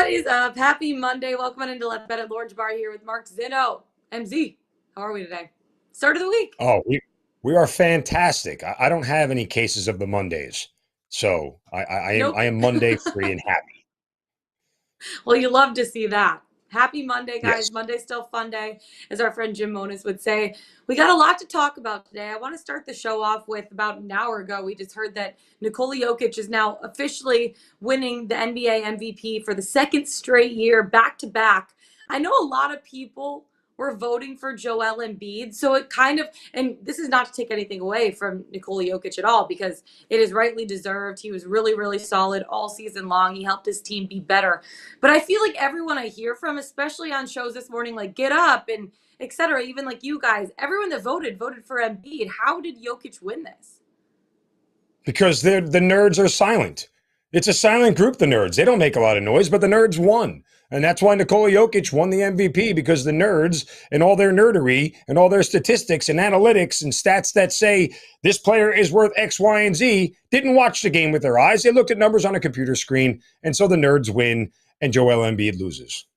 What is up? Happy Monday. Welcome on into Let's Bet at Lawrence Bar here with Mark Zinno. MZ, how are we today? Start of the week. Oh, we are fantastic. I don't have any cases of the Mondays, so Nope. I am Monday free and happy. Well, you love to see that. Happy Monday, Yes. guys. Monday's still fun day, as our friend Jim Monis would say. We got a lot to talk about today. I want to start the show off with about an hour ago. We just heard that Nikola Jokic is now officially winning the NBA MVP for the second straight year, back to back. I know a lot of people were voting for Joel Embiid, so it kind of, and this is not to take anything away from Nikola Jokic at all, because it is rightly deserved. He was really, really solid all season long. He helped his team be better. But I feel like everyone I hear from, especially on shows this morning, like Get Up and etc., even like you guys, everyone that voted for Embiid. How did Jokic win this? Because the nerds are silent. It's a silent group, the nerds. They don't make a lot of noise, but the nerds won. And that's why Nikola Jokic won the MVP, because the nerds and all their nerdery and all their statistics and analytics and stats that say this player is worth X, Y, and Z didn't watch the game with their eyes. They looked at numbers on a computer screen. And so the nerds win and Joel Embiid loses.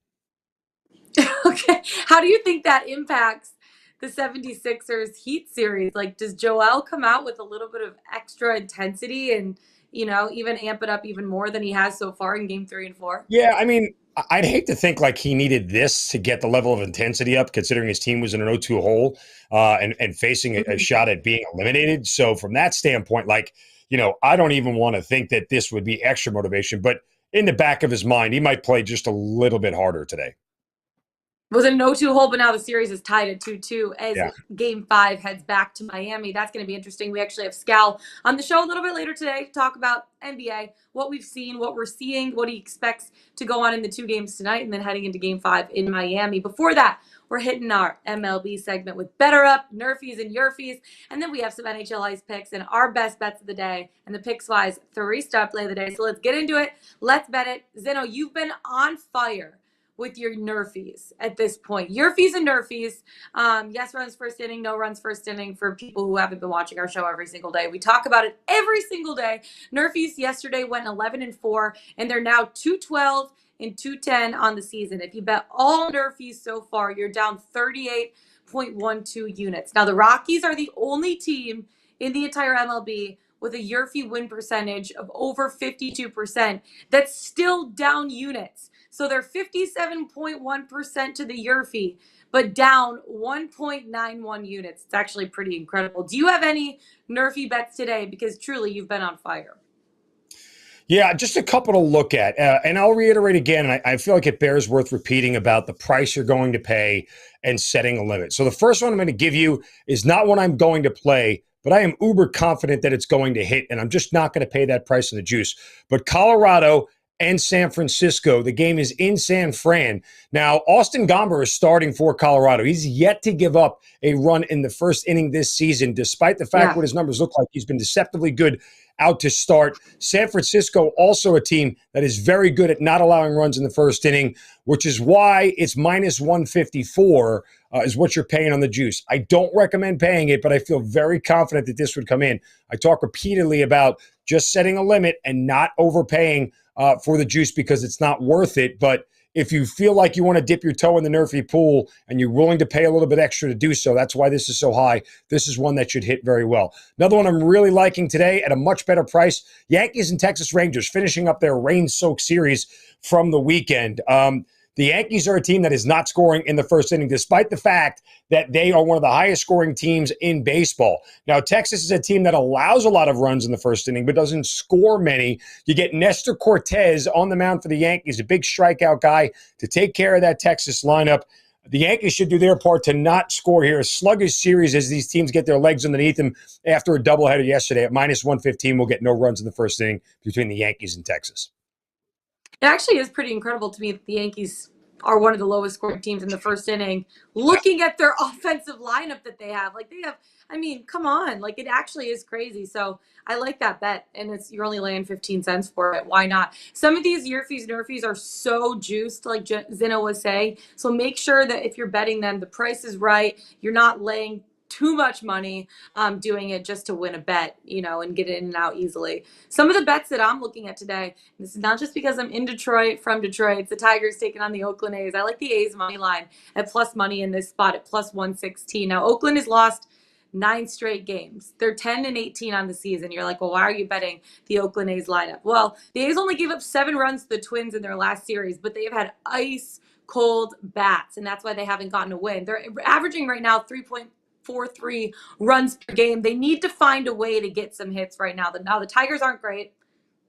Okay. How do you think that impacts the 76ers Heat series? Like, does Joel come out with a little bit of extra intensity and, even amp it up even more than he has so far in game 3 and 4? Yeah, I mean, I'd hate to think like he needed this to get the level of intensity up, considering his team was in an 0-2 hole and facing a shot at being eliminated. So from that standpoint, I don't even want to think that this would be extra motivation. But in the back of his mind, he might play just a little bit harder today. Was a no-2 hole, but now the series is tied at 2-2 as Game 5 heads back to Miami. That's going to be interesting. We actually have Scal on the show a little bit later today to talk about NBA, what we've seen, what we're seeing, what he expects to go on in the 2 games tonight, and then heading into Game 5 in Miami. Before that, we're hitting our MLB segment with Better Up, NRFIs, and YRFIs, and then we have some NHL Ice Picks and our best bets of the day and the Pickswise 3-star play of the day. So let's get into it. Let's bet it. Zeno, you've been on fire with your NRFIs at this point. YRFIs and NRFIs. Yes runs first inning, no runs first inning for people who haven't been watching our show every single day. We talk about it every single day. NRFIs yesterday went 11-4, and they're now 212 and 210 on the season. If you bet all NRFIs so far, you're down 38.12 units. Now, the Rockies are the only team in the entire MLB with a YRFI win percentage of over 52%. That's still down units. So they're 57.1% to the YRFI, but down 1.91 units. It's actually pretty incredible. Do you have any NRFI bets today? Because truly, you've been on fire. Yeah, just a couple to look at. And I'll reiterate again, I feel like it bears worth repeating about the price you're going to pay and setting a limit. So the first one I'm going to give you is not one I'm going to play, but I am uber confident that it's going to hit, and I'm just not going to pay that price in the juice. But Colorado and San Francisco. The game is in San Fran. Now, Austin Gomber is starting for Colorado. He's yet to give up a run in the first inning this season, despite the fact what his numbers look like. He's been deceptively good out to start. San Francisco, also a team that is very good at not allowing runs in the first inning, which is why it's minus 154 is what you're paying on the juice. I don't recommend paying it, but I feel very confident that this would come in. I talk repeatedly about just setting a limit and not overpaying for the juice because it's not worth it. But if you feel like you want to dip your toe in the NRFI pool and you're willing to pay a little bit extra to do so, that's why this is so high. This is one that should hit very well. Another one I'm really liking today at a much better price, Yankees and Texas Rangers finishing up their rain-soaked series from the weekend. The Yankees are a team that is not scoring in the first inning, despite the fact that they are one of the highest scoring teams in baseball. Now, Texas is a team that allows a lot of runs in the first inning, but doesn't score many. You get Nestor Cortez on the mound for the Yankees, a big strikeout guy to take care of that Texas lineup. The Yankees should do their part to not score here. A sluggish series as these teams get their legs underneath them after a doubleheader yesterday at minus 115. We'll get no runs in the first inning between the Yankees and Texas. It actually is pretty incredible to me that the Yankees are one of the lowest scoring teams in the first inning. Looking at their offensive lineup that they have, come on, it actually is crazy. So I like that bet, and you're only laying 15 cents for it. Why not? Some of these YRFIs, NRFIs are so juiced, like Zeno was saying. So make sure that if you're betting them, the price is right. You're not laying too much money doing it just to win a bet, and get in and out easily. Some of the bets that I'm looking at today, this is not just because I'm in Detroit, from Detroit, it's the Tigers taking on the Oakland A's. I like the A's money line at plus money in this spot at plus 116. Now, Oakland has lost 9 straight games. They're 10-18 on the season. You're like, well, why are you betting the Oakland A's lineup? Well, the A's only gave up 7 runs to the Twins in their last series, but they've had ice cold bats, and that's why they haven't gotten a win. They're averaging right now 3.43 runs per game. They need to find a way to get some hits right now. Now the Tigers aren't great,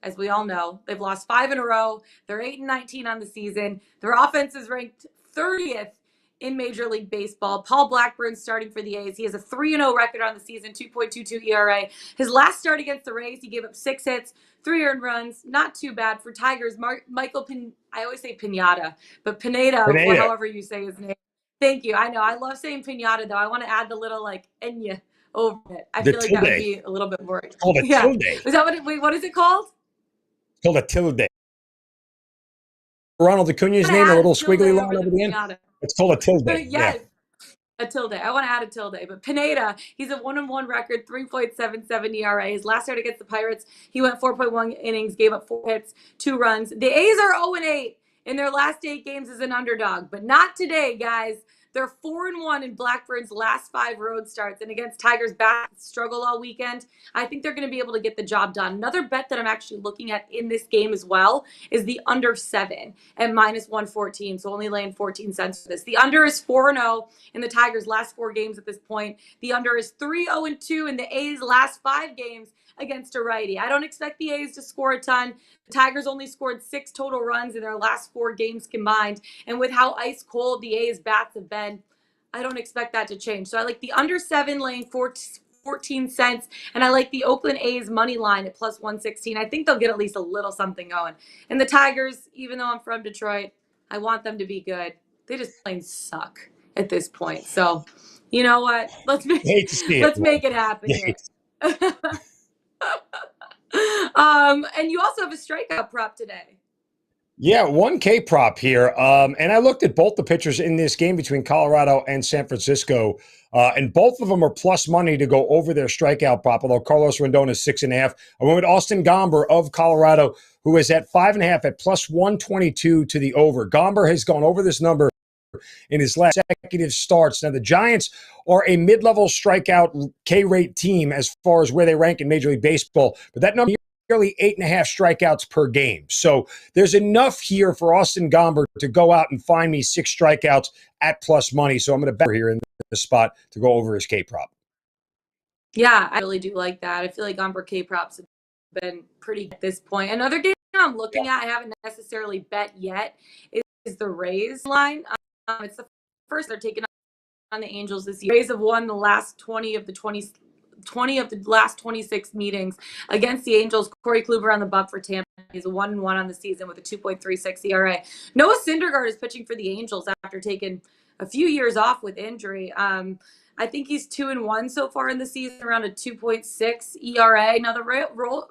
as we all know. They've lost 5 in a row. They're 8-19 on the season. Their offense is ranked 30th in Major League Baseball. Paul Blackburn's starting for the A's. He has a 3-0 record on the season, 2.22 ERA. His last start against the Rays, he gave up 6 hits, 3 earned runs. Not too bad for Tigers. I always say Pineda, but Pineda, however you say his name. Thank you. I know. I love saying Pinata, though. I want to add the little, Enya over it. I feel like that would be a little bit more. It's called a tilde. Is that what is it called? It's called a tilde. Ronald Acuna's name, a little squiggly line over the end. It's called a tilde. Yes. Yeah. A tilde. I want to add a tilde. But Pineda, he's a 1-1 record, 3.77 ERA. His last start against the Pirates, he went 4.1 innings, gave up 4 hits, 2 runs. The A's are 0-8 in their last 8 games as an underdog, but not today, guys. They're 4-1 in Blackburn's last 5 road starts, and against Tigers' bats struggle all weekend. I think they're going to be able to get the job done. Another bet that I'm actually looking at in this game as well is the under 7 at minus 114, so only laying 14 cents for this. The under is 4-0 in the Tigers' last 4 games at this point. The under is 3-0-2 in the A's last 5 games against a righty. I don't expect the A's to score a ton. The Tigers only scored 6 total runs in their last 4 games combined. And with how ice cold the A's bats have been, I don't expect that to change. So I like the under 7 laying 14 cents. And I like the Oakland A's money line at plus 116. I think they'll get at least a little something going. And the Tigers, even though I'm from Detroit, I want them to be good. They just plain suck at this point. So you know what? Let's make it happen here. And you also have a strikeout prop today. Yeah, 1K prop here. And I looked at both the pitchers in this game between Colorado and San Francisco, and both of them are plus money to go over their strikeout prop, although Carlos Rendon is 6.5. I went with Austin Gomber of Colorado, who is at 5.5 at plus 122 to the over. Gomber has gone over this number in his last consecutive starts. Now, the Giants are a mid-level strikeout K-rate team as far as where they rank in Major League Baseball, but that number is nearly 8.5 strikeouts per game. So there's enough here for Austin Gomber to go out and find me 6 strikeouts at plus money. So I'm going to bet here in the spot to go over his K-prop. Yeah, I really do like that. I feel like Gomber K-props have been pretty at this point. Another game I'm looking at, I haven't necessarily bet yet, is the Rays line. It's the first they're taking on the Angels this year. Rays have won the last 20 of the last 26 meetings against the Angels. Corey Kluber on the bump for Tampa. He's a 1-1 on the season with a 2.36 ERA. Noah Syndergaard is pitching for the Angels after taking a few years off with injury. I think he's 2-1 so far in the season, around a 2.6 ERA. Now, the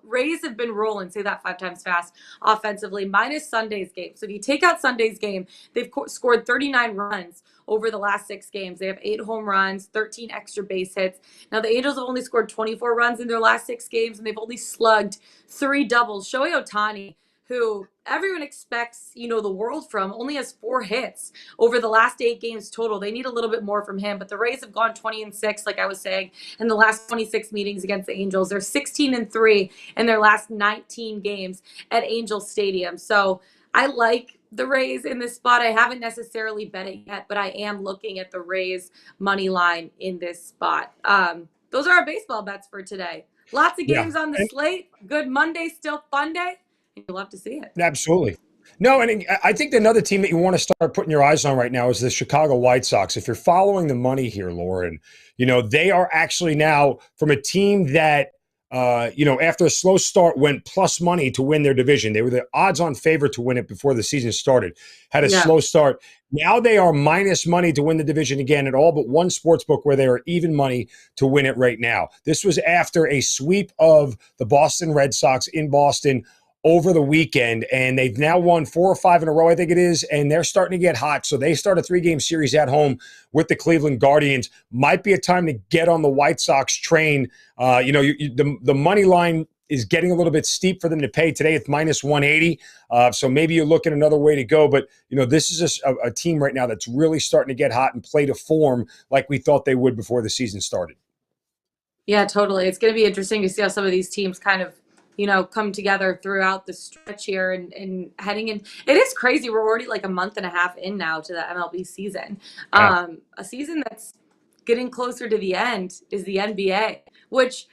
Rays have been rolling, say that 5 times fast, offensively, minus Sunday's game. So if you take out Sunday's game, they've scored 39 runs over the last 6 games. They have 8 home runs, 13 extra base hits. Now, the Angels have only scored 24 runs in their last 6 games, and they've only slugged 3 doubles. Shohei Ohtani, who everyone expects, the world from, only has 4 hits over the last 8 games total. They need a little bit more from him, but the Rays have gone 20-6, like I was saying, in the last 26 meetings against the Angels. They're 16-3 in their last 19 games at Angel Stadium. So I like the Rays in this spot. I haven't necessarily bet it yet, but I am looking at the Rays money line in this spot. Those are our baseball bets for today. Lots of games on the slate. Good Monday, still fun day. You'd love to see it. Absolutely. No, and I think another team that you want to start putting your eyes on right now is the Chicago White Sox. If you're following the money here, Lauren, they are actually now from a team that, after a slow start went plus money to win their division. They were the odds-on favorite to win it before the season started. Had a slow start. Now they are minus money to win the division again at all but one sports book where they are even money to win it right now. This was after a sweep of the Boston Red Sox in Boston over the weekend, and they've now won 4 or 5 in a row, I think it is, and they're starting to get hot. So they start a 3-game series at home with the Cleveland Guardians. Might be a time to get on the White Sox train. The money line is getting a little bit steep for them to pay today. It's minus 180. So maybe you're looking another way to go. But, this is a team right now that's really starting to get hot and play to form like we thought they would before the season started. Yeah, totally. It's going to be interesting to see how some of these teams kind of, come together throughout the stretch here and heading in. It is crazy. We're already like a month and a half in now to the MLB season. Yeah. A season that's getting closer to the end is the NBA, which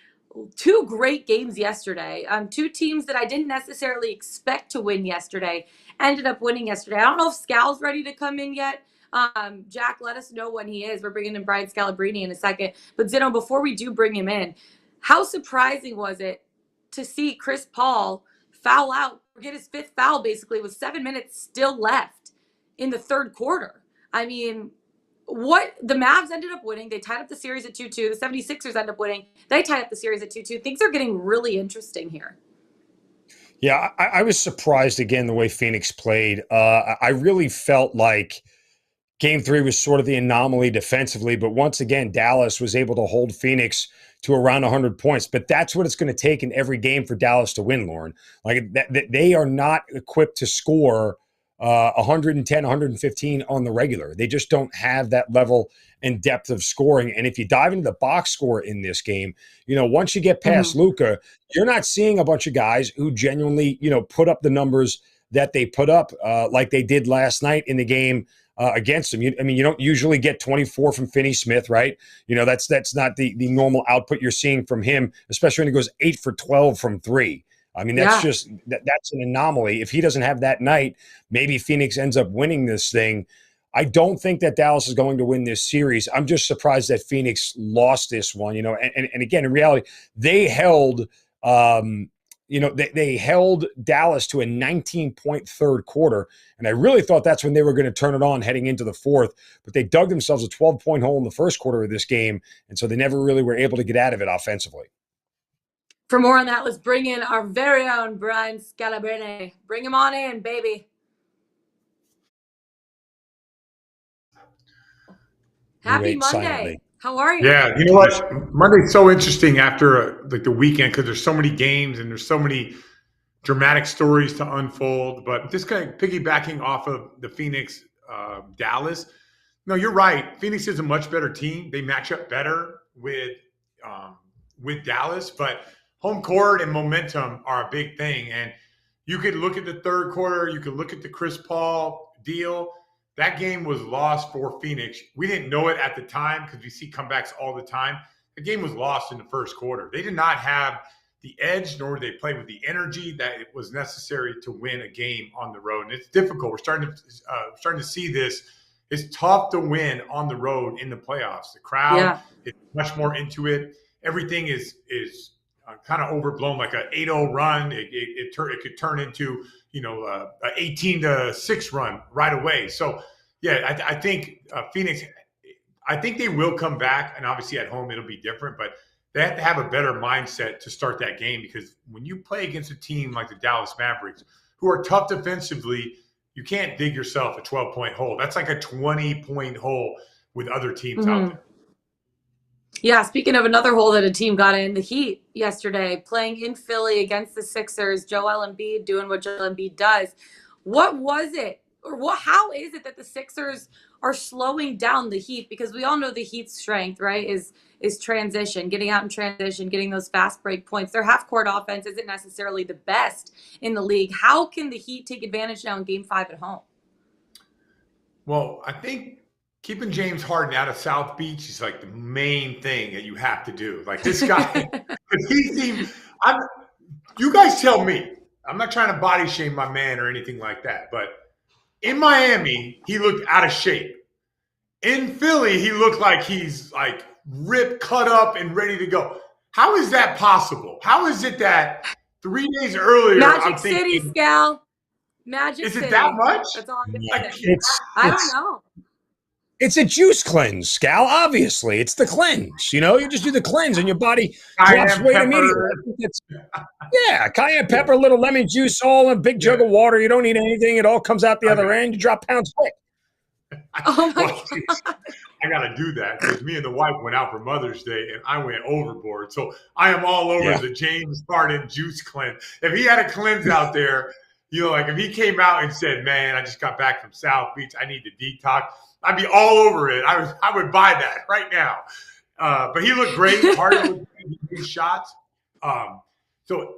2 great games yesterday. 2 teams that I didn't necessarily expect to win yesterday ended up winning yesterday. I don't know if Scal's ready to come in yet. Jack, let us know when he is. We're bringing in Brian Scalabrine in a second. But Zeno, before we do bring him in, how surprising was it to see Chris Paul foul out, or get his 5th foul basically with 7 minutes still left in the 3rd quarter? I mean, what the Mavs ended up winning. They tied up the series at 2-2. The 76ers ended up winning. They tied up the series at 2-2. Things are getting really interesting here. Yeah, I was surprised again the way Phoenix played. I really felt like Game 3 was sort of the anomaly defensively, but once again, Dallas was able to hold Phoenix to around 100 points. But that's what it's going to take in every game for Dallas to win, Lauren. Like they are not equipped to score 110, 115 on the regular. They just don't have that level and depth of scoring. And if you dive into the box score in this game, once you get past Luka, you're not seeing a bunch of guys who genuinely, put up the numbers that they put up like they did last night in the game against them. You don't usually get 24 from Finney Smith, right? That's not the normal output you're seeing from him, especially when he goes 8 for 12 from 3. I mean, that's just that's an anomaly. If he doesn't have that night, maybe Phoenix ends up winning this thing. I don't think that Dallas is going to win this series. I'm just surprised that Phoenix lost this one. And again, in reality, they held they held Dallas to a 19-point 3rd quarter. And I really thought that's when they were going to turn it on heading into the 4th. But they dug themselves a 12-point hole in the 1st quarter of this game. And so they never really were able to get out of it offensively. For more on that, let's bring in our very own Brian Scalabrine. Bring him on in, baby. Happy Monday. Silently. How are you? Yeah, you know what? Monday's so interesting after the weekend because there's so many games and there's so many dramatic stories to unfold. But just kind of piggybacking off of the Phoenix Dallas. No, you're right. Phoenix is a much better team. They match up better with Dallas, but home court and momentum are a big thing. And you could look at the 3rd quarter. You could look at the Chris Paul deal. That game was lost for Phoenix. We didn't know it at the time because we see comebacks all the time. The game was lost in the 1st quarter. They did not have the edge, nor did they play with the energy that it was necessary to win a game on the road. And it's difficult. We're starting to see this. It's tough to win on the road in the playoffs. The crowd is much more into it. Everything is kind of overblown, like an 8-0 run. It could turn into an 18-6 run right away. So yeah, I think Phoenix. I think they will come back, and obviously at home it'll be different. But they have to have a better mindset to start that game because when you play against a team like the Dallas Mavericks, who are tough defensively, you can't dig yourself a 12-point hole. That's like a 20-point hole with other teams out there. Yeah, speaking of another hole that a team got in, the Heat yesterday playing in Philly against the Sixers, Joel Embiid doing what Joel Embiid does. What was it, or how is it that the Sixers are slowing down the Heat? Because we all know the Heat's strength, right, is transition, getting out in transition, getting those fast break points. Their half-court offense isn't necessarily the best in the league. How can the Heat take advantage now in Game 5 at home? Well, I think keeping James Harden out of South Beach is like the main thing that you have to do. Like this guy, you guys tell me. I'm not trying to body shame my man or anything like that, but in Miami, he looked out of shape. In Philly, he looked like he's like ripped, cut up, and ready to go. How is that possible? How is it that 3 days earlier, Magic City, Scal. Magic City. Is it that much? That's all I'm going to say. I don't know. It's a juice cleanse, Scal. Obviously, it's the cleanse. You just do the cleanse and your body drops weight immediately. Yeah, cayenne pepper, a little lemon juice, all in a big jug of water. You don't need anything. It all comes out the other end. You drop pounds quick. Oh my God. I got to do that because me and the wife went out for Mother's Day and I went overboard. So I am all over the James Harden juice cleanse. If he had a cleanse out there, like if he came out and said, "Man, I just got back from South Beach. I need to detox," I'd be all over it. I would buy that right now. But he looked great. Harden was getting shots. So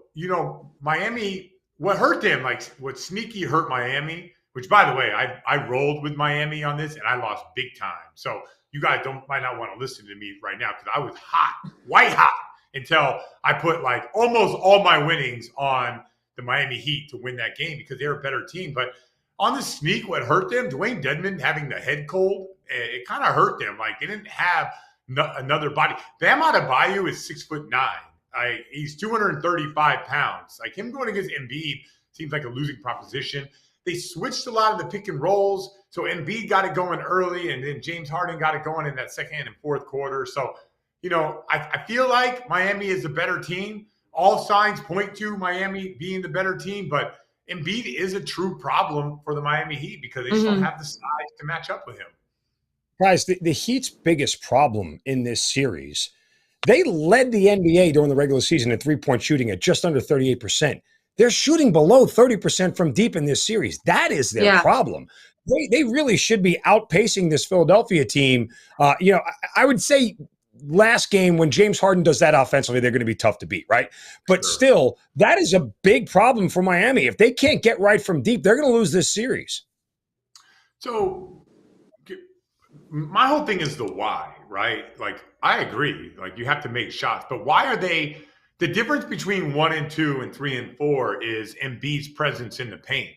Miami. What hurt them? Like what sneaky hurt Miami. Which, by the way, I rolled with Miami on this, and I lost big time. So you guys might not want to listen to me right now because I was hot, white hot, until I put like almost all my winnings on the Miami Heat to win that game because they're a better team. But on the sneak, what hurt them, Dwayne Dedmon having the head cold, it kind of hurt them. Like they didn't have another body. Bam Adebayo is 6'9". He's 235 pounds. Like him going against Embiid seems like a losing proposition. They switched a lot of the pick and rolls. So Embiid got it going early, and then James Harden got it going in that second and fourth quarter. So, I feel like Miami is the better team. All signs point to Miami being the better team, but Embiid is a true problem for the Miami Heat because they just don't have the size to match up with him. Guys, the Heat's biggest problem in this series, they led the NBA during the regular season in three-point shooting at just under 38%. They're shooting below 30% from deep in this series. That is their problem. They really should be outpacing this Philadelphia team. I would say last game when James Harden does that offensively, they're going to be tough to beat, right? But still, that is a big problem for Miami. If they can't get right from deep, they're going to lose this series. So my whole thing is the why, right? Like, I agree. Like, you have to make shots. But why are they – the difference between 1 and 2 and 3 and 4 is Embiid's presence in the paint.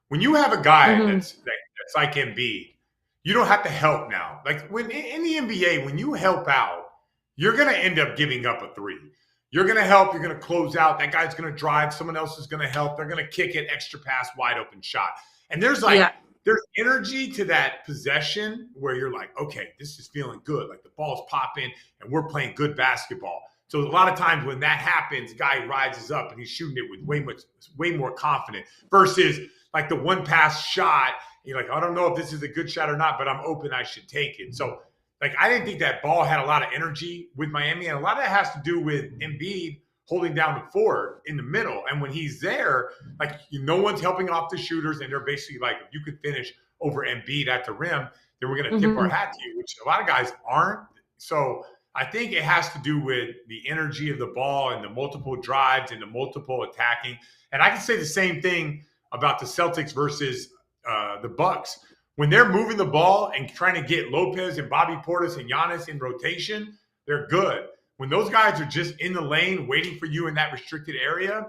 When you have a guy that's like Embiid, you don't have to help now. Like when in the NBA, when you help out, you're going to end up giving up a three. You're going to help. You're going to close out. That guy's going to drive. Someone else is going to help. They're going to kick it, extra pass, wide open shot. And there's there's energy to that possession where you're like, okay, this is feeling good. Like the ball's popping and we're playing good basketball. So a lot of times when that happens, guy rises up and he's shooting it with way more confident versus like the one pass shot. You're like, I don't know if this is a good shot or not, but I'm open. I should take it. So like, I didn't think that ball had a lot of energy with Miami. And a lot of that has to do with Embiid holding down the fort in the middle. And when he's there, like no one's helping off the shooters. And they're basically like, if you could finish over Embiid at the rim, then we're going to tip our hat to you, which a lot of guys aren't. So I think it has to do with the energy of the ball and the multiple drives and the multiple attacking. And I can say the same thing about the Celtics versus the Bucks. When they're moving the ball and trying to get Lopez and Bobby Portis and Giannis in rotation, they're good. When those guys are just in the lane waiting for you in that restricted area,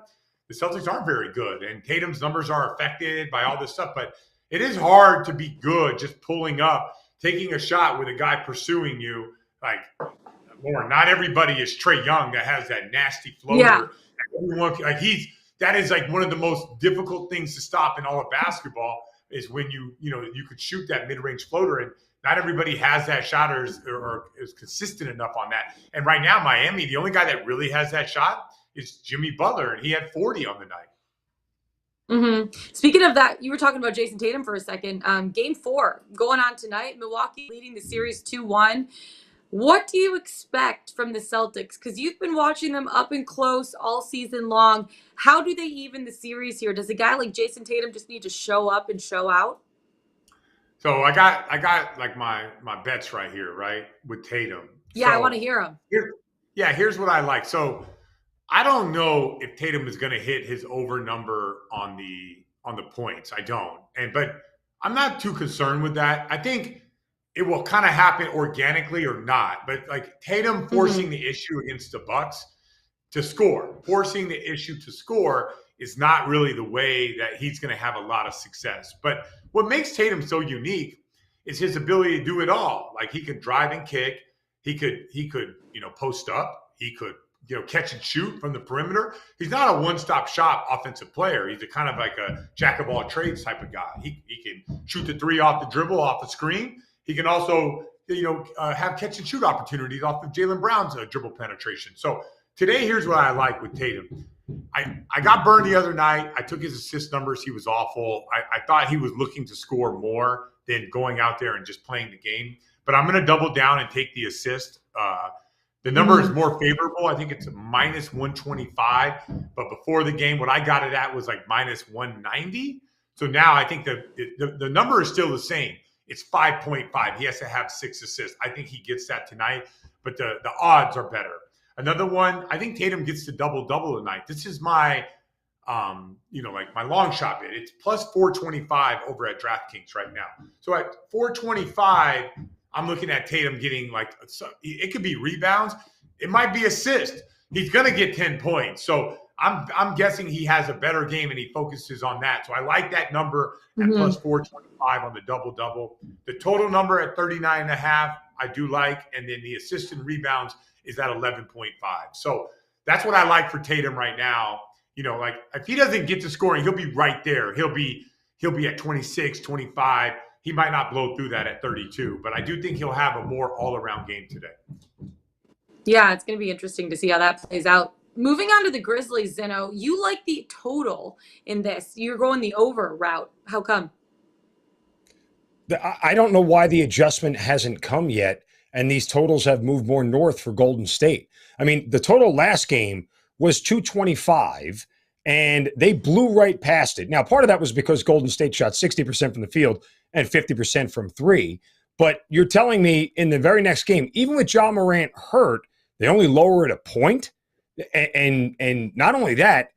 the Celtics aren't very good. And Tatum's numbers are affected by all this stuff. But it is hard to be good just pulling up, taking a shot with a guy pursuing you. Like, Lauren, not everybody is Trae Young that has that nasty floater. Yeah. Everyone, that is like one of the most difficult things to stop in all of basketball is when you could shoot that mid-range floater, and not everybody has that shot or is consistent enough on that. And right now, Miami, the only guy that really has that shot is Jimmy Butler, and he had 40 on the night. Speaking of that, you were talking about Jason Tatum for a second. Game 4 going on tonight. Milwaukee leading the series 2-1. What do you expect from the Celtics? Because you've been watching them up and close all season long. How do they even the series here? Does a guy like Jason Tatum just need to show up and show out? So I got like my bets right here, right, with Tatum. Yeah, so I want to hear them. Here's what I like. So I don't know if Tatum is going to hit his over number on the points. I don't. But I'm not too concerned with that. I think it will kind of happen organically or not. But like Tatum forcing the issue against the Bucks to score, forcing the issue to score is not really the way that he's going to have a lot of success. But what makes Tatum so unique is his ability to do it all. Like he could drive and kick. He could, post up. He could, catch and shoot from the perimeter. He's not a one-stop shop offensive player. He's a kind of like a jack of all trades type of guy. He can shoot the three off the dribble, off the screen, He can also, have catch and shoot opportunities off of Jaylen Brown's dribble penetration. So today, here's what I like with Tatum. I got burned the other night. I took his assist numbers. He was awful. I thought he was looking to score more than going out there and just playing the game. But I'm going to double down and take the assist. The number is more favorable. I think it's minus 125. But before the game, what I got it at was like minus 190. So now I think the number is still the same. It's 5.5. He has to have 6 assists. I think he gets that tonight. But the odds are better. Another one, I think Tatum gets to double-double tonight. This is my, my long shot bid. It's plus 425 over at DraftKings right now. So at 425, I'm looking at Tatum getting it could be rebounds. It might be assists. He's going to get 10 points. So I'm guessing he has a better game and he focuses on that. So I like that number at plus 425 on the double-double. The total number at 39.5, I do like. And then the assists and rebounds is at 11.5. So that's what I like for Tatum right now. If he doesn't get to scoring, he'll be right there. He'll be at 26, 25. He might not blow through that at 32, but I do think he'll have a more all-around game today. Yeah, it's going to be interesting to see how that plays out. Moving on to the Grizzlies, Zeno, you like the total in this. You're going the over route. How come? I don't know why the adjustment hasn't come yet, and these totals have moved more north for Golden State. I mean, the total last game was 225, and they blew right past it. Now, part of that was because Golden State shot 60% from the field and 50% from three. But you're telling me in the very next game, even with Ja Morant hurt, they only lower it a point? And not only that,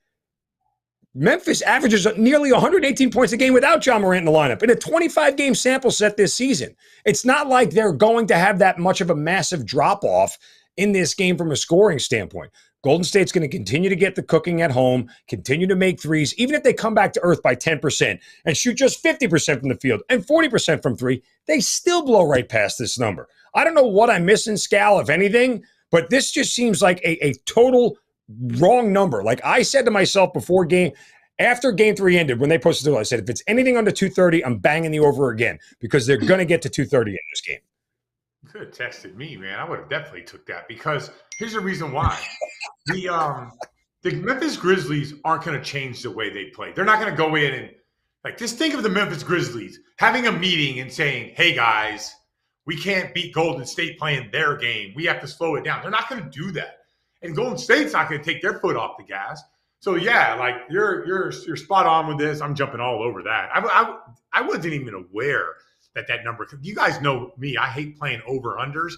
Memphis averages nearly 118 points a game without Ja Morant in the lineup in a 25-game sample set this season. It's not like they're going to have that much of a massive drop-off in this game from a scoring standpoint. Golden State's going to continue to get the cooking at home, continue to make threes, even if they come back to earth by 10% and shoot just 50% from the field and 40% from three, they still blow right past this number. I don't know what I'm missing, Scal, if anything, but this just seems like a total wrong number. Like I said to myself after game 3 ended, when they posted it, I said, if it's anything under 230, I'm banging the over again because they're going to get to 230 in this game. You could have texted me, man. I would have definitely took that because here's the reason why. The Memphis Grizzlies aren't going to change the way they play. They're not going to go in and just think of the Memphis Grizzlies having a meeting and saying, hey guys, we can't beat Golden State playing their game. We have to slow it down. They're not going to do that. And Golden State's not going to take their foot off the gas. So yeah, you're spot on with this. I'm jumping all over that. I wasn't even aware that number. You guys know me. I hate playing over unders,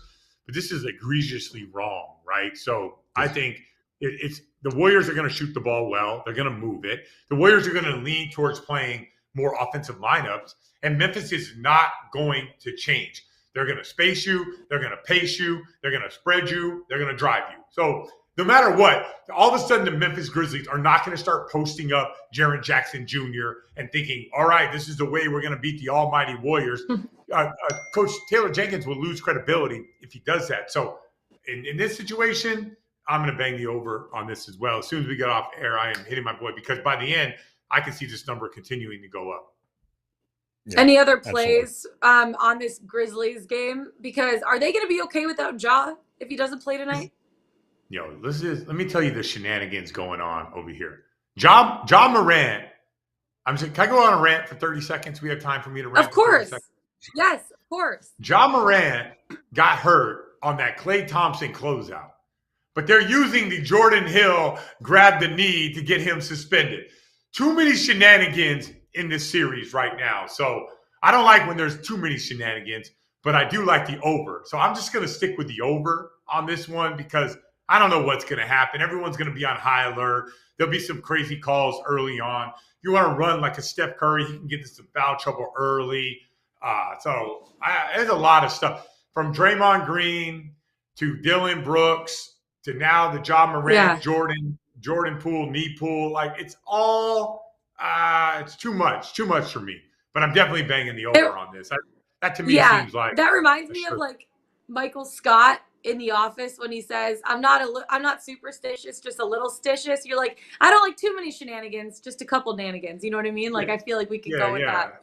but this is egregiously wrong, right? So I think it's the Warriors are going to shoot the ball well. They're going to move it. The Warriors are going to lean towards playing more offensive lineups, and Memphis is not going to change. They're going to space you. They're going to pace you. They're going to spread you. They're going to drive you. So no matter what, all of a sudden the Memphis Grizzlies are not going to start posting up Jaren Jackson Jr. and thinking, all right, this is the way we're going to beat the almighty Warriors. Coach Taylor Jenkins will lose credibility if he does that. So in this situation, I'm going to bang the over on this as well. As soon as we get off air, I am hitting my boy because by the end, I can see this number continuing to go up. Yeah, any other plays on this Grizzlies game? Because are they going to be okay without Ja if he doesn't play tonight? Let me tell you the shenanigans going on over here. Ja Morant. Can I go on a rant for 30 seconds? We have time for me to rant. Of course. Yes, of course. Ja Morant got hurt on that Klay Thompson closeout. But they're using the Jordan Hill grab the knee to get him suspended. Too many shenanigans in this series right now. So I don't like when there's too many shenanigans, but I do like the over. So I'm just going to stick with the over on this one because I don't know what's going to happen. Everyone's going to be on high alert. There'll be some crazy calls early on. You want to run like a Steph Curry, he can get into some foul trouble early. There's a lot of stuff from Draymond Green to Dylan Brooks to now the Ja Morant, Jordan Poole, knee pull. It's all it's too much for me. But I'm definitely banging the over on this. That to me seems like that reminds me of Michael Scott in The Office when he says, I'm not superstitious, just a little stitious. You're like, I don't like too many shenanigans, just a couple nanigans. You know what I mean? I feel like we could go with that.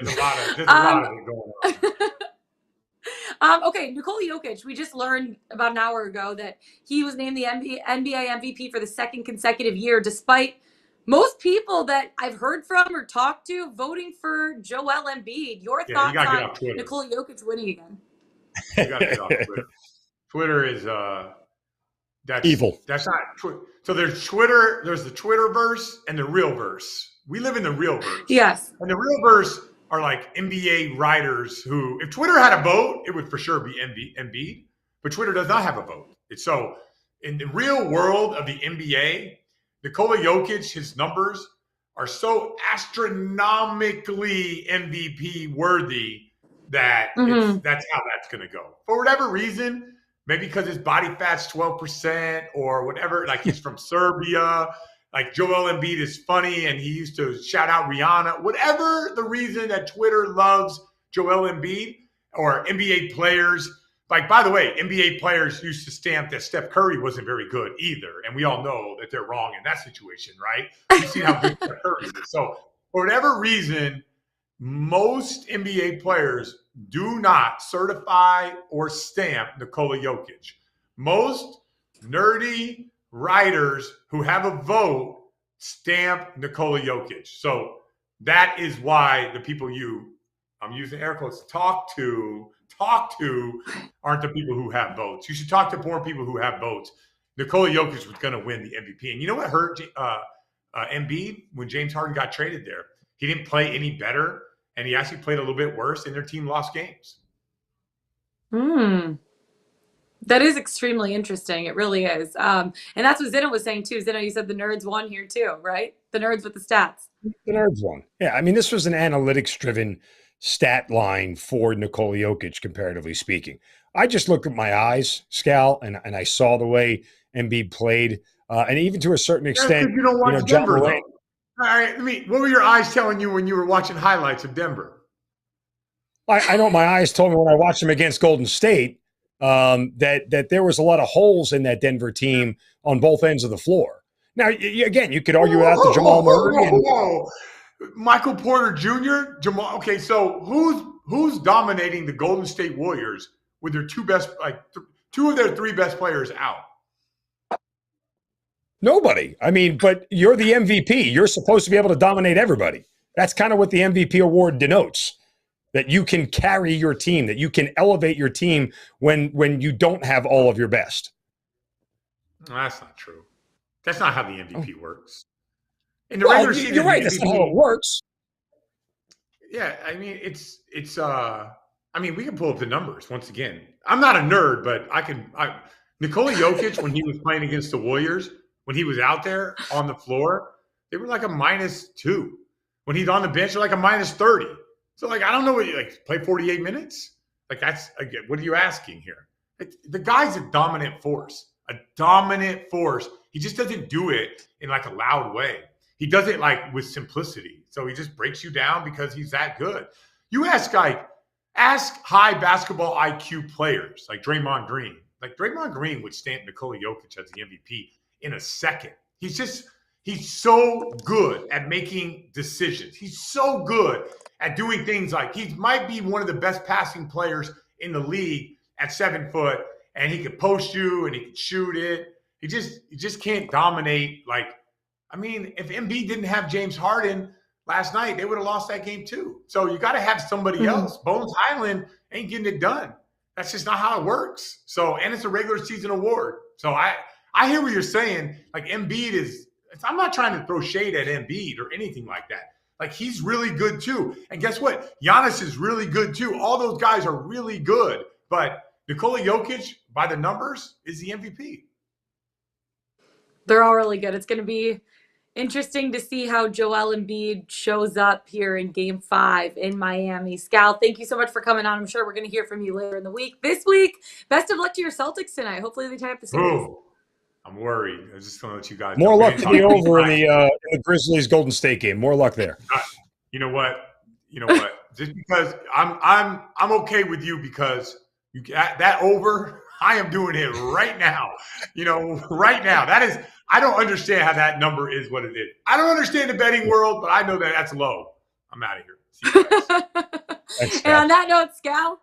There's a lot of it going on. Okay, Nikola Jokic, we just learned about an hour ago that he was named the NBA MVP for the second consecutive year, despite most people that I've heard from or talked to voting for Joel Embiid. Your Yeah, you thoughts got to get on off Twitter. Nikola Jokic winning again? You got to get off Twitter. Twitter is that's evil. That's not so. There's Twitter. There's the Twitterverse and the real verse. We live in the real verse. Yes. And the real verse are like NBA writers who, if Twitter had a vote, it would for sure be Embiid. But Twitter does not have a vote. It's so in the real world of the NBA, Nikola Jokic, his numbers are so astronomically MVP worthy that that's how that's going to go. For whatever reason, maybe because his body fat's 12% or whatever, like he's from Serbia, like Joel Embiid is funny and he used to shout out Rihanna. Whatever the reason that Twitter loves Joel Embiid or NBA players. Like, by the way, NBA players used to stamp that Steph Curry wasn't very good either. And we all know that they're wrong in that situation, right? We've seen how good Steph Curry is. So for whatever reason, most NBA players do not certify or stamp Nikola Jokic. Most nerdy writers who have a vote stamp Nikola Jokic. So that is why the people I'm using air quotes, talk to aren't the people who have votes. You should talk to more people who have votes. Nikola Jokic was going to win the MVP. And you know what hurt Embiid when James Harden got traded there? He didn't play any better, and he actually played a little bit worse, and their team lost games. That is extremely interesting. It really is. And that's what Zeno was saying, too. Zeno, you said the nerds won here, too, right? The nerds with the stats. The nerds won. Yeah, I mean, this was an analytics-driven stat line for Nikola Jokic, comparatively speaking. I just looked at my eyes, Scal, and I saw the way Embiid played, and even to a certain extent, you don't watch Denver, though. All right, what were your eyes telling you when you were watching highlights of Denver? I know my eyes told me when I watched them against Golden State that there was a lot of holes in that Denver team on both ends of the floor. Now, again, you could argue without the Jamal Murray. Michael Porter Jr., Jamal. Okay, so who's dominating the Golden State Warriors with their two of their three best players out? Nobody. I mean, but you're the MVP. You're supposed to be able to dominate everybody. That's kind of what the MVP award denotes. That you can carry your team, that you can elevate your team when you don't have all of your best. No, that's not true. That's not how the MVP works. In the Well, regular season, you're right. That's not how it works. Yeah, I mean, it's. I mean, we can pull up the numbers once again. I'm not a nerd, but Nikola Jokic, when he was playing against the Warriors, when he was out there on the floor, they were like a -2. When he's on the bench, they're like a -30. So, like, I don't know what you play 48 minutes. Like, that's again, what are you asking here? The guy's a dominant force. A dominant force. He just doesn't do it in like a loud way. He does it like with simplicity. So he just breaks you down because he's that good. You ask high basketball IQ players like Draymond Green. Like Draymond Green would stamp Nikola Jokic as the MVP in a second. He's so good at making decisions. He's so good at doing things like he might be one of the best passing players in the league at 7 foot, and he could post you and he could shoot it. He just can't dominate. Like, I mean, if Embiid didn't have James Harden last night, they would have lost that game too. So you got to have somebody else. Bones Highland ain't getting it done. That's just not how it works. So, and it's a regular season award. So I hear what you're saying. Like Embiid I'm not trying to throw shade at Embiid or anything like that. Like he's really good too. And guess what? Giannis is really good too. All those guys are really good. But Nikola Jokic, by the numbers, is the MVP. They're all really good. It's going to be interesting to see how Joel Embiid shows up here in Game 5 in Miami. Scal, thank you so much for coming on. I'm sure we're going to hear from you later in the week. This week, best of luck to your Celtics tonight. Hopefully they tie up the series. Oh, I'm worried. I was just going to let you guys know. More luck to be over in the Grizzlies Golden State game. More luck there. You know what? Just because I'm okay with you because you that over. I am doing it right now. Right now. That is. I don't understand how that number is what it is. I don't understand the betting world, but I know that that's low. I'm out of here. See you guys. And on that note, Scal,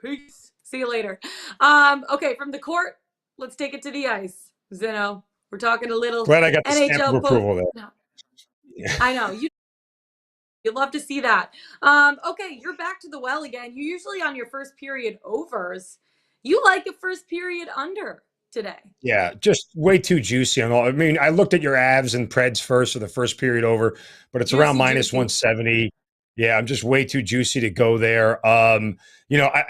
peace. See you later. Okay, from the court, let's take it to the ice. Zeno, we're talking a little Glad I got the stamp of NHL post. approval there. No. I know you love to see that. Okay, you're back to the well again. You're usually on your first period overs. You like a first period under today. Yeah, just way too juicy on all. I mean, I looked at your Avs and Preds first for the first period over, but it's around minus 170. Yeah, I'm just way too juicy to go there.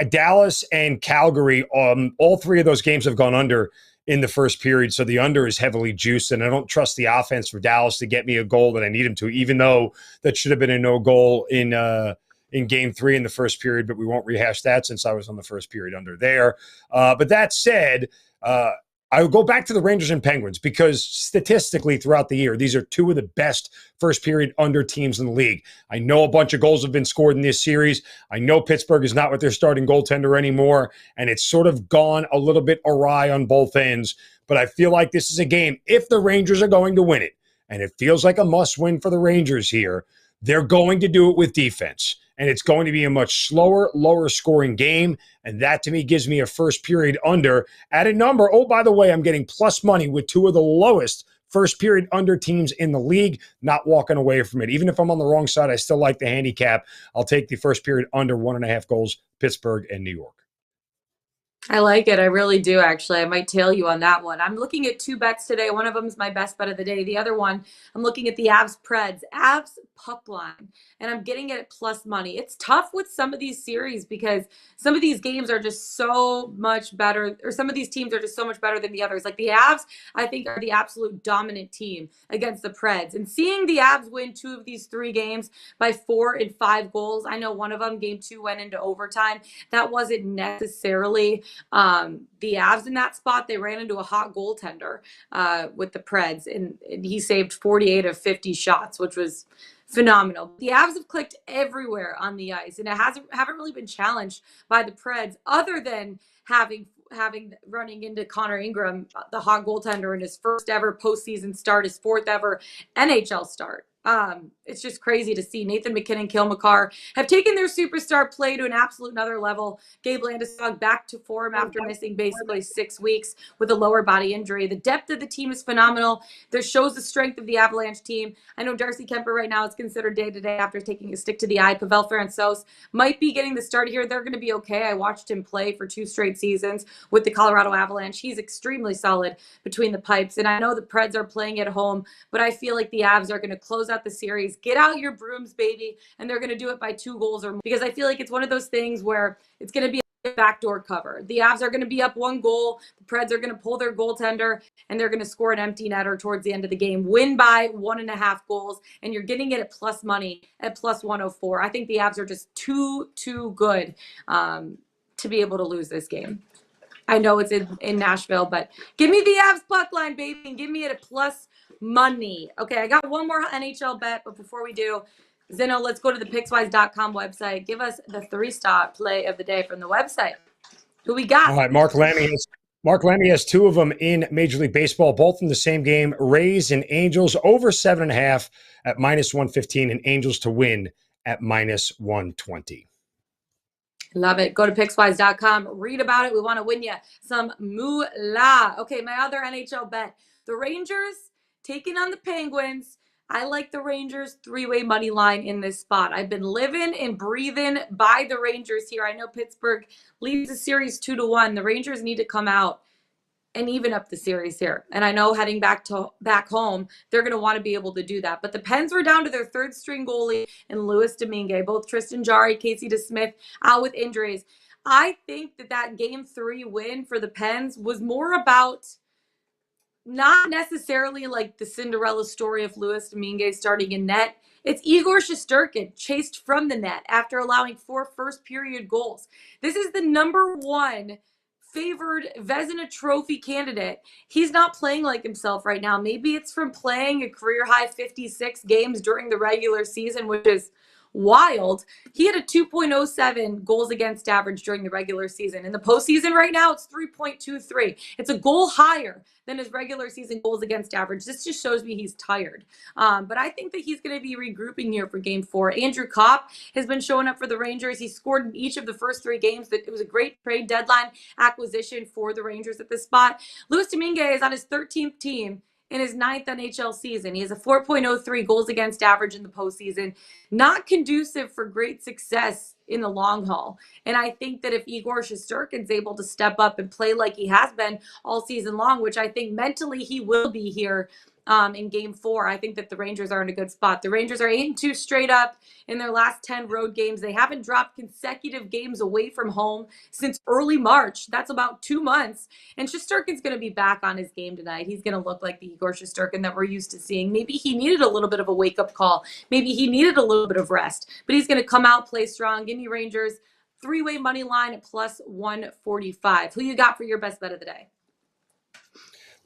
Dallas and Calgary, all three of those games have gone under in the first period, so the under is heavily juiced, and I don't trust the offense for Dallas to get me a goal that I need them to, even though that should have been a no goal in game 3 in the first period, but we won't rehash that since I was on the first period under there. But that said, I will go back to the Rangers and Penguins because statistically throughout the year, these are two of the best first period under teams in the league. I know a bunch of goals have been scored in this series. I know Pittsburgh is not with their starting goaltender anymore, and it's sort of gone a little bit awry on both ends. But I feel like this is a game, if the Rangers are going to win it, and it feels like a must-win for the Rangers here, they're going to do it with defense. And it's going to be a much slower, lower scoring game. And that to me gives me a first period under at a number. Oh, by the way, I'm getting plus money with two of the lowest first period under teams in the league, not walking away from it. Even if I'm on the wrong side, I still like the handicap. I'll take the first period under 1.5 goals, Pittsburgh and New York. I like it. I really do, actually. I might tail you on that one. I'm looking at 2 bets today. One of them is my best bet of the day. The other one, I'm looking at the Avs Preds. Avs puck line. And I'm getting it at plus money. It's tough with some of these series because some of these games are just so much better, or some of these teams are just so much better than the others. Like the Avs, I think, are the absolute dominant team against the Preds. And seeing the Avs win 2 of these 3 games by 4 and 5 goals, I know one of them, game 2, went into overtime. That wasn't necessarily the Avs in that spot. They ran into a hot goaltender with the Preds, and he saved 48 of 50 shots, which was phenomenal. The Avs have clicked everywhere on the ice, and haven't really been challenged by the Preds, other than having running into Connor Ingram, the hot goaltender, in his first ever postseason start, his 4th ever NHL start. It's just crazy to see Nathan McKinnon, Kyle McCarr have taken their superstar play to an absolute another level. Gabe Landeskog back to form after missing basically 6 weeks with a lower body injury. The depth of the team is phenomenal. That shows the strength of the Avalanche team. I know Darcy Kemper right now is considered day-to-day after taking a stick to the eye. Pavel Francouz might be getting the start here. They're going to be okay. I watched him play for 2 straight seasons with the Colorado Avalanche. He's extremely solid between the pipes, and I know the Preds are playing at home, but I feel like the Avs are going to close out the series. Get out your brooms, baby, and they're going to do it by 2 goals or more, because I feel like it's one of those things where it's going to be a backdoor cover. The Avs are going to be up 1 goal. The Preds are going to pull their goaltender, and they're going to score an empty netter towards the end of the game. Win by 1.5 goals, and you're getting it at plus money at plus 104. I think the Avs are just too good to be able to lose this game. I know it's in Nashville, but give me the Avs puck line, baby, and give me it at plus money. Okay, I got one more NHL bet, but before we do, Zeno, let's go to the Pickswise.com website. Give us the 3-star play of the day from the website. Who we got? All right, Mark Lemmy has 2 of them in Major League Baseball, both in the same game. Rays and Angels over 7.5 at minus 115, and Angels to win at minus 120. Love it. Go to Pickswise.com. Read about it. We want to win you some moolah. Okay, my other NHL bet. The Rangers taking on the Penguins. I like the Rangers 3-way money line in this spot. I've been living and breathing by the Rangers here. I know Pittsburgh leads the series 2-1. The Rangers need to come out and even up the series here. And I know heading back home, they're going to want to be able to do that. But the Pens were down to their 3rd string goalie in Louis Domingue. Both Tristan Jarry, Casey DeSmith out with injuries. I think that game 3 win for the Pens was more about not necessarily like the Cinderella story of Louis Domingue starting in net. It's Igor Shesterkin chased from the net after allowing 4 first-period goals. This is the number 1 favored Vezina Trophy candidate. He's not playing like himself right now. Maybe it's from playing a career-high 56 games during the regular season, which is wild. He had a 2.07 goals against average during the regular season. In the postseason right now, it's 3.23. It's a goal higher than his regular season goals against average. This just shows me he's tired. But I think that he's going to be regrouping here for game 4. Andrew Kopp has been showing up for the Rangers. He scored in each of the first 3 games. It was a great trade deadline acquisition for the Rangers at this spot. Luis Dominguez is on his 13th team in his 9th NHL season. He has a 4.03 goals against average in the postseason. Not conducive for great success in the long haul. And I think that if Igor Shesterkin's able to step up and play like he has been all season long, which I think mentally he will be here in game 4, I think that the Rangers are in a good spot. The Rangers are 8-2 straight up in their last 10 road games. They haven't dropped consecutive games away from home since early March. That's about 2 months. And Shesterkin's going to be back on his game tonight. He's going to look like the Igor Shesterkin that we're used to seeing. Maybe he needed a little bit of a wake-up call. Maybe he needed a little bit of rest. But he's going to come out, play strong. Give me Rangers 3-way money line at plus 145. Who you got for your best bet of the day?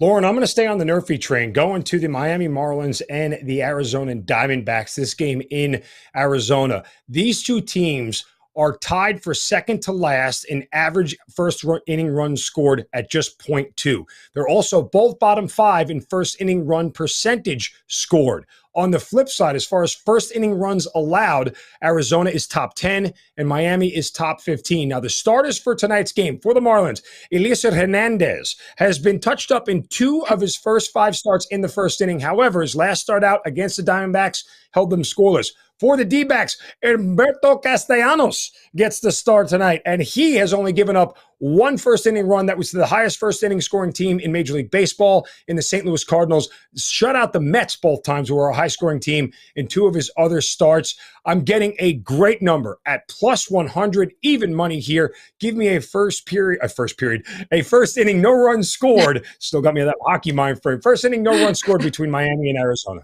Lauren, I'm going to stay on the NRFI train, going to the Miami Marlins and the Arizona Diamondbacks, this game in Arizona. These two teams are tied for second to last in average first inning runs scored at just 0.2. They're also both bottom 5 in first inning run percentage scored. On the flip side, as far as first inning runs allowed, Arizona is top 10 and Miami is top 15. Now, the starters for tonight's game for the Marlins, Elieser Hernandez has been touched up in 2 of his first 5 starts in the first inning. However, his last start out against the Diamondbacks held them scoreless. For the D-backs, Humberto Castellanos gets the start tonight, and he has only given up 1 first inning run. That was the highest first inning scoring team in Major League Baseball in the St. Louis Cardinals. Shut out the Mets both times, who are a high scoring team in 2 of his other starts. I'm getting a great number at plus 100, even money here. Give me a first inning, no run scored. Still got me in that hockey mind frame. First inning, no run scored between Miami and Arizona.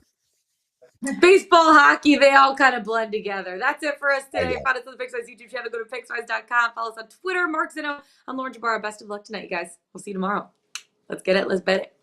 Baseball, hockey, they all kind of blend together. That's it for us today. Find us on the Pickswise YouTube channel. Go to Pickswise.com. Follow us on Twitter. Mark Zeno. I'm Lauren Jabara. Best of luck tonight, you guys. We'll see you tomorrow. Let's get it. Let's bet it.